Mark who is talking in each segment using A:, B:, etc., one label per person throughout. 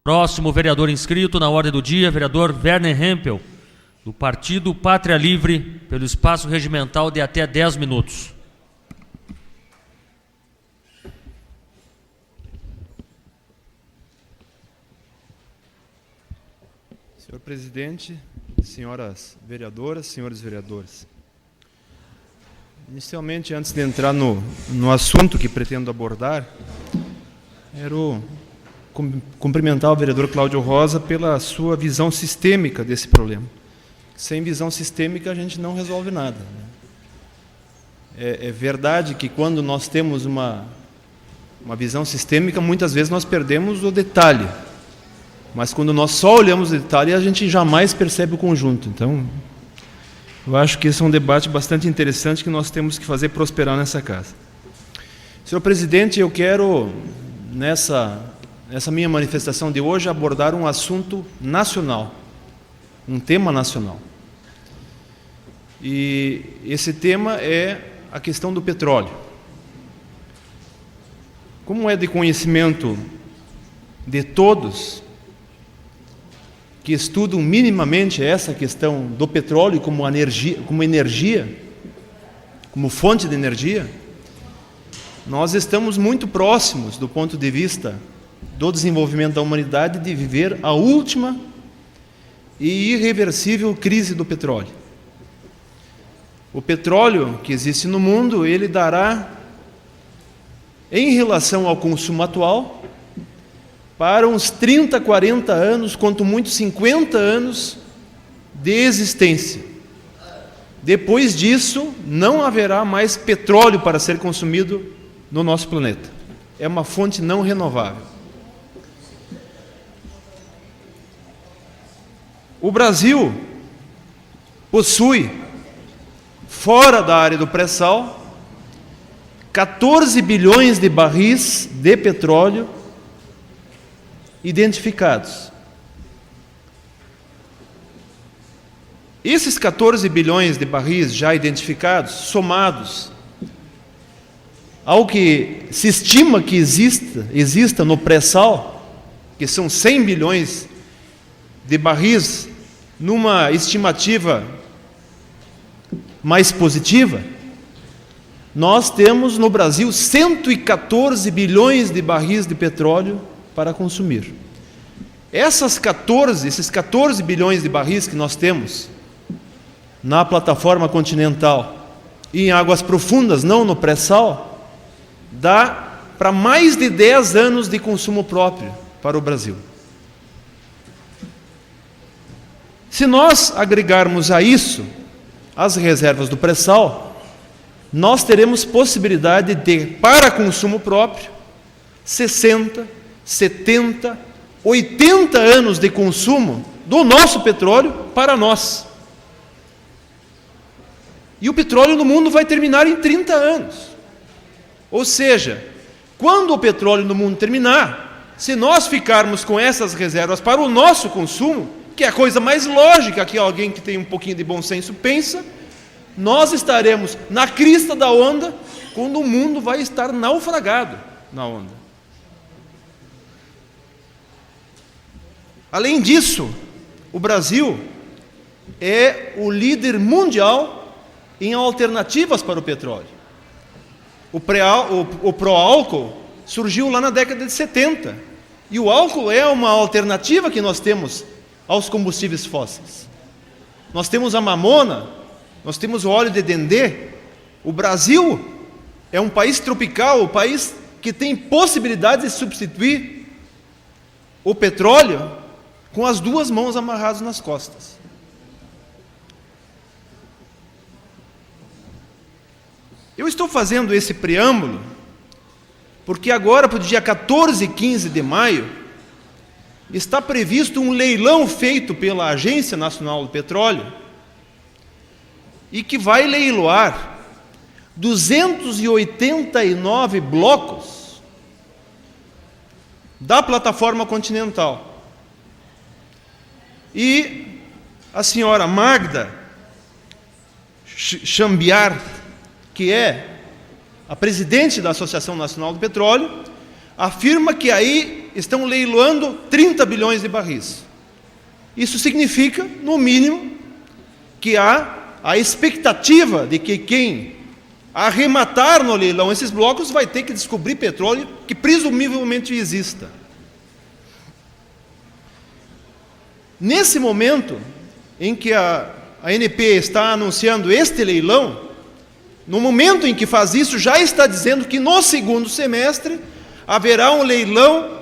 A: Próximo vereador inscrito na ordem do dia, vereador Werner Hempel, do Partido Pátria Livre, pelo espaço regimental de até 10 minutos.
B: Senhor presidente, senhoras vereadoras, senhores vereadores. Inicialmente, antes de entrar no assunto que pretendo abordar, quero cumprimentar o vereador Cláudio Rosa pela sua visão sistêmica desse problema. Sem visão sistêmica, a gente não resolve nada. É verdade que quando nós temos uma visão sistêmica, muitas vezes nós perdemos o detalhe. Mas quando nós só olhamos o detalhe, a gente jamais percebe o conjunto. Então, eu acho que esse é um debate bastante interessante que nós temos que fazer prosperar nessa casa. Senhor presidente, eu quero, nessa minha manifestação de hoje, abordar um assunto nacional, um tema nacional. E esse tema é a questão do petróleo. Como é de conhecimento de todos que estudam minimamente essa questão do petróleo como energia, como fonte de energia, nós estamos muito próximos, do ponto de vista do desenvolvimento da humanidade, de viver a última e irreversível crise do petróleo. O petróleo que existe no mundo, ele dará, em relação ao consumo atual, para uns 30, 40 anos, quanto muito 50 anos de existência. Depois disso, não haverá mais petróleo para ser consumido no nosso planeta. É uma fonte não renovável. O Brasil possui, fora da área do pré-sal, 14 bilhões de barris de petróleo identificados. Esses 14 bilhões de barris já identificados, somados ao que se estima que exista no pré-sal, que são 100 bilhões de barris, numa estimativa mais positiva, nós temos no Brasil 114 bilhões de barris de petróleo para consumir. Esses 14 bilhões de barris que nós temos na plataforma continental e em águas profundas, não no pré-sal, dá para mais de 10 anos de consumo próprio para o Brasil. Se nós agregarmos a isso as reservas do pré-sal, nós teremos possibilidade de, para consumo próprio, 60, 70, 80 anos de consumo do nosso petróleo para nós. E o petróleo no mundo vai terminar em 30 anos. Ou seja, quando o petróleo no mundo terminar, se nós ficarmos com essas reservas para o nosso consumo, que é a coisa mais lógica que alguém que tem um pouquinho de bom senso pensa, nós estaremos na crista da onda, quando o mundo vai estar naufragado na onda. Além disso, o Brasil é o líder mundial em alternativas para o petróleo. O pró-álcool surgiu lá na década de 70, e o álcool é uma alternativa que nós temos aos combustíveis fósseis. Nós temos a mamona, nós temos o óleo de dendê. O Brasil é um país tropical, um país que tem possibilidade de substituir o petróleo com as duas mãos amarradas nas costas. Eu estou fazendo esse preâmbulo porque agora, para o dia 14 e 15 de maio, está previsto um leilão feito pela Agência Nacional do Petróleo e que vai leiloar 289 blocos da plataforma continental. E a senhora Magda Chambiar, que é a presidente da Associação Nacional do Petróleo, afirma que aí estão leiloando 30 bilhões de barris. Isso significa, no mínimo, que há a expectativa de que quem arrematar no leilão esses blocos vai ter que descobrir petróleo que presumivelmente exista. Nesse momento em que a ANP está anunciando este leilão, no momento em que faz isso, já está dizendo que no segundo semestre haverá um leilão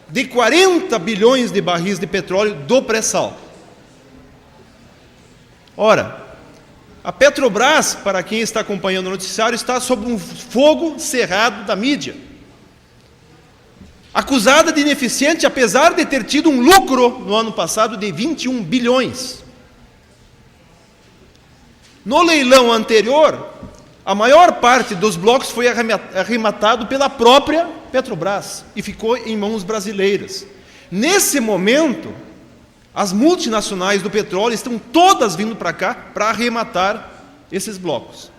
B: de 40 bilhões de barris de petróleo do pré-sal. Ora, a Petrobras, para quem está acompanhando o noticiário, está sob um fogo cerrado da mídia. Acusada de ineficiente, apesar de ter tido um lucro no ano passado de 21 bilhões. No leilão anterior, a maior parte dos blocos foi arrematado pela própria Petrobras e ficou em mãos brasileiras. Nesse momento, as multinacionais do petróleo estão todas vindo para cá para arrematar esses blocos.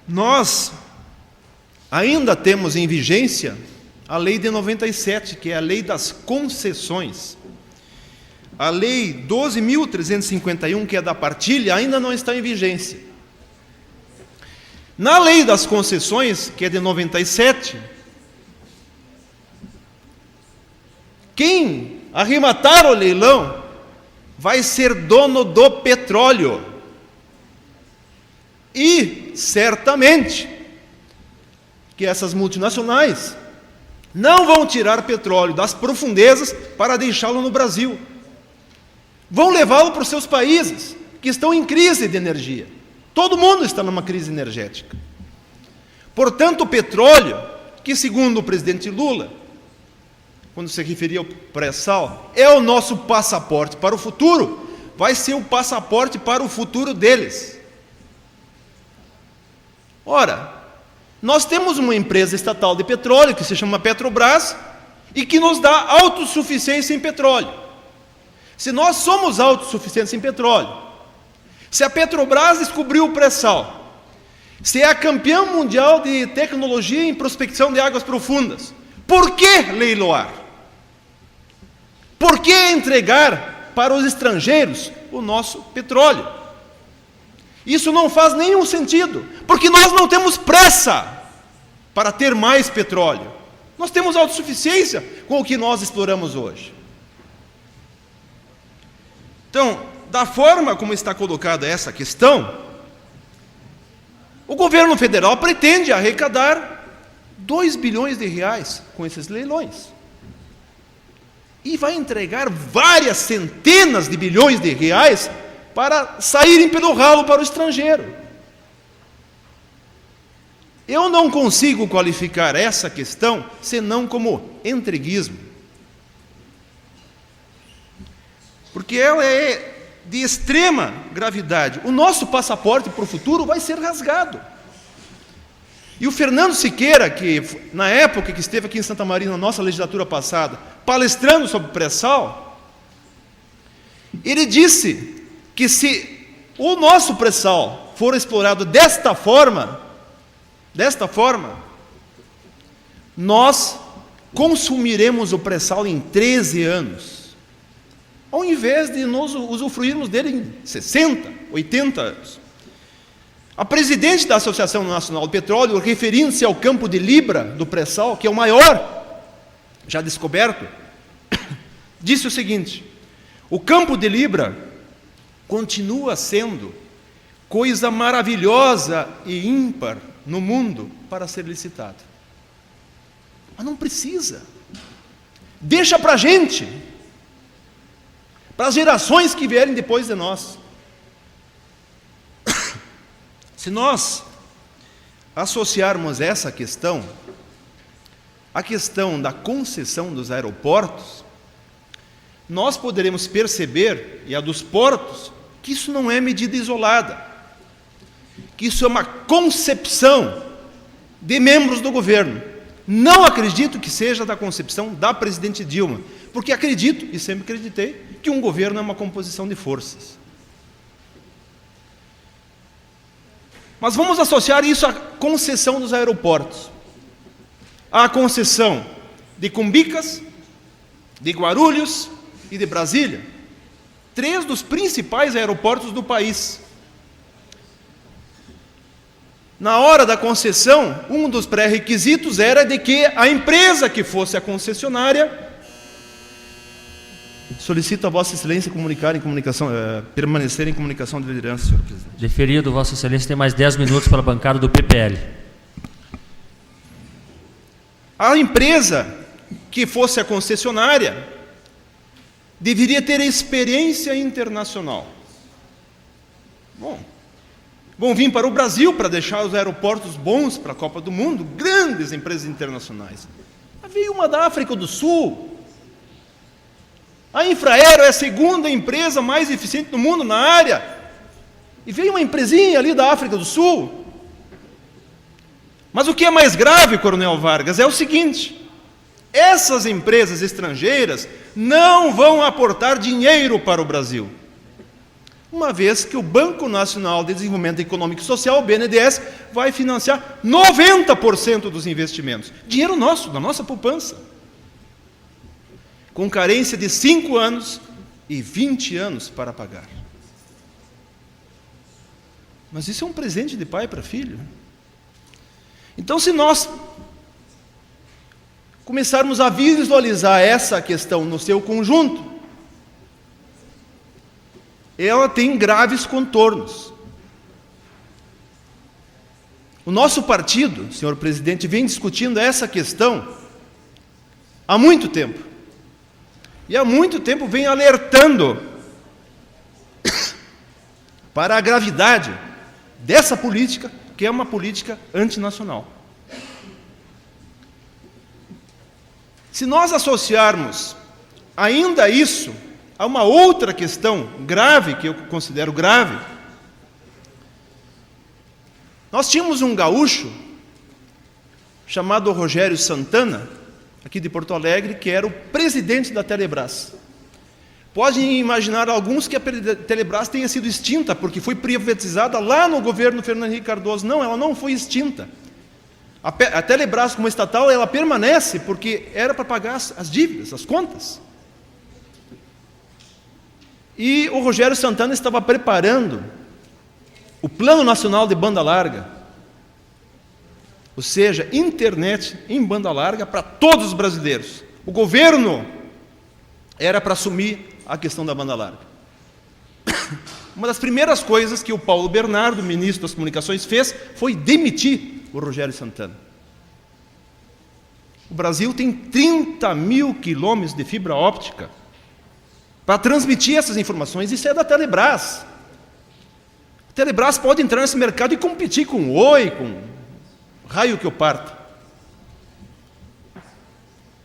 B: Nós ainda temos em vigência a Lei de 97, que é a Lei das Concessões. A Lei 12.351, que é da partilha, ainda não está em vigência. Na Lei das Concessões, que é de 97, quem arrematar o leilão vai ser dono do petróleo. E, certamente, que essas multinacionais não vão tirar petróleo das profundezas para deixá-lo no Brasil. Vão levá-lo para os seus países, que estão em crise de energia. Todo mundo está numa crise energética. Portanto, o petróleo, que segundo o presidente Lula, quando se referia ao pré-sal, é o nosso passaporte para o futuro, vai ser o passaporte para o futuro deles. Ora, nós temos uma empresa estatal de petróleo, que se chama Petrobras, e que nos dá autossuficiência em petróleo. Se nós somos autossuficientes em petróleo, se a Petrobras descobriu o pré-sal, se é a campeã mundial de tecnologia em prospecção de águas profundas, por que leiloar? Por que entregar para os estrangeiros o nosso petróleo? Isso não faz nenhum sentido, porque nós não temos pressa para ter mais petróleo. Nós temos autossuficiência com o que nós exploramos hoje. Então, da forma como está colocada essa questão, o governo federal pretende arrecadar 2 bilhões de reais com esses leilões. E vai entregar várias centenas de bilhões de reais para saírem pelo ralo para o estrangeiro. Eu não consigo qualificar essa questão senão como entreguismo. Porque ela é de extrema gravidade. O nosso passaporte para o futuro vai ser rasgado. E o Fernando Siqueira, que na época que esteve aqui em Santa Maria, na nossa legislatura passada, palestrando sobre pré-sal, ele disse que se o nosso pré-sal for explorado desta forma, nós consumiremos o pré-sal em 13 anos, ao invés de nós usufruirmos dele em 60, 80 anos. A presidente da Associação Nacional do Petróleo, referindo-se ao campo de Libra do pré-sal, que é o maior já descoberto, disse o seguinte: o campo de Libra continua sendo coisa maravilhosa e ímpar no mundo para ser licitado. Mas não precisa. Deixa para a gente, para as gerações que vierem depois de nós. Se nós associarmos essa questão à questão da concessão dos aeroportos, nós poderemos perceber, e a dos portos, que isso não é medida isolada, que isso é uma concepção de membros do governo. Não acredito que seja da concepção da presidente Dilma, porque acredito, e sempre acreditei, que um governo é uma composição de forças. Mas vamos associar isso à concessão dos aeroportos. A concessão de Cumbicas, de Guarulhos e de Brasília. 3 dos principais aeroportos do país. Na hora da concessão, um dos pré-requisitos era de que a empresa que fosse a concessionária, solicito a Vossa Excelência permanecer em comunicação de liderança, senhor presidente.
A: Deferido, Vossa Excelência tem mais 10 minutos para a bancada do PPL.
B: A empresa que fosse a concessionária deveria ter experiência internacional. Bom, vão vir para o Brasil para deixar os aeroportos bons para a Copa do Mundo, grandes empresas internacionais. Veio uma da África do Sul. A Infraero é a segunda empresa mais eficiente do mundo na área. E veio uma empresinha ali da África do Sul. Mas o que é mais grave, Coronel Vargas, é o seguinte: essas empresas estrangeiras não vão aportar dinheiro para o Brasil, uma vez que o Banco Nacional de Desenvolvimento Econômico e Social, o BNDES, vai financiar 90% dos investimentos. Dinheiro nosso, da nossa poupança. Com carência de 5 anos e 20 anos para pagar. Mas isso é um presente de pai para filho. Então, se nós começarmos a visualizar essa questão no seu conjunto, ela tem graves contornos. O nosso partido, senhor presidente, vem discutindo essa questão há muito tempo. E há muito tempo vem alertando para a gravidade dessa política, que é uma política antinacional. Se nós associarmos ainda isso a uma outra questão grave, que eu considero grave, nós tínhamos um gaúcho chamado Rogério Santana, aqui de Porto Alegre, que era o presidente da Telebrás. Podem imaginar alguns que a Telebrás tenha sido extinta, porque foi privatizada lá no governo Fernando Henrique Cardoso. Não, ela não foi extinta. A Telebrás, como estatal, ela permanece, porque era para pagar as dívidas, as contas. E o Rogério Santana estava preparando o Plano Nacional de Banda Larga, ou seja, internet em banda larga para todos os brasileiros. O governo era para assumir a questão da banda larga. Uma das primeiras coisas que o Paulo Bernardo, ministro das Comunicações, fez foi demitir o Rogério Santana. O Brasil tem 30 mil quilômetros de fibra óptica para transmitir essas informações. Isso é da Telebrás. A Telebrás pode entrar nesse mercado e competir com o Oi, com raio que eu parto,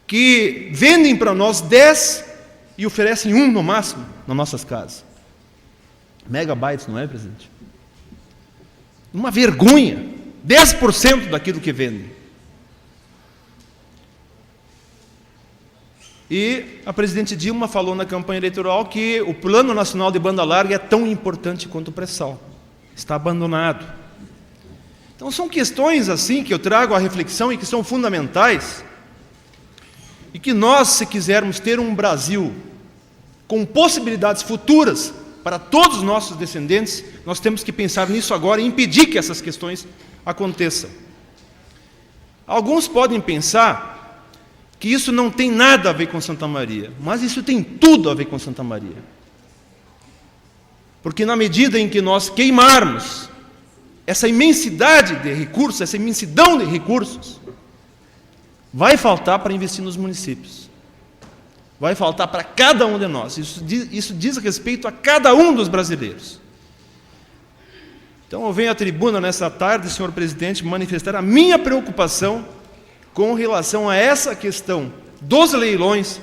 B: que vendem para nós 10 e oferecem 1 no máximo nas nossas casas. Megabytes, não é, presidente? Uma vergonha. 10% daquilo que vendem. E a presidente Dilma falou na campanha eleitoral que o Plano Nacional de Banda Larga é tão importante quanto o pré-sal. Está abandonado. Então, são questões assim que eu trago à reflexão e que são fundamentais, e que nós, se quisermos ter um Brasil com possibilidades futuras para todos os nossos descendentes, nós temos que pensar nisso agora e impedir que essas questões aconteçam. Alguns podem pensar que isso não tem nada a ver com Santa Maria, mas isso tem tudo a ver com Santa Maria. Porque na medida em que nós queimarmos essa imensidade de recursos, essa imensidão de recursos, vai faltar para investir nos municípios. Vai faltar para cada um de nós. Isso diz respeito a cada um dos brasileiros. Então eu venho à tribuna nessa tarde, senhor presidente, manifestar a minha preocupação com relação a essa questão dos leilões,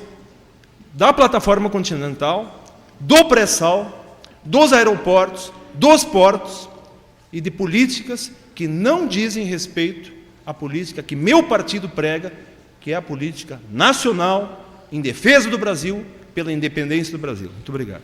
B: da plataforma continental, do pré-sal, dos aeroportos, dos portos, e de políticas que não dizem respeito à política que meu partido prega, que é a política nacional em defesa do Brasil, pela independência do Brasil. Muito obrigado.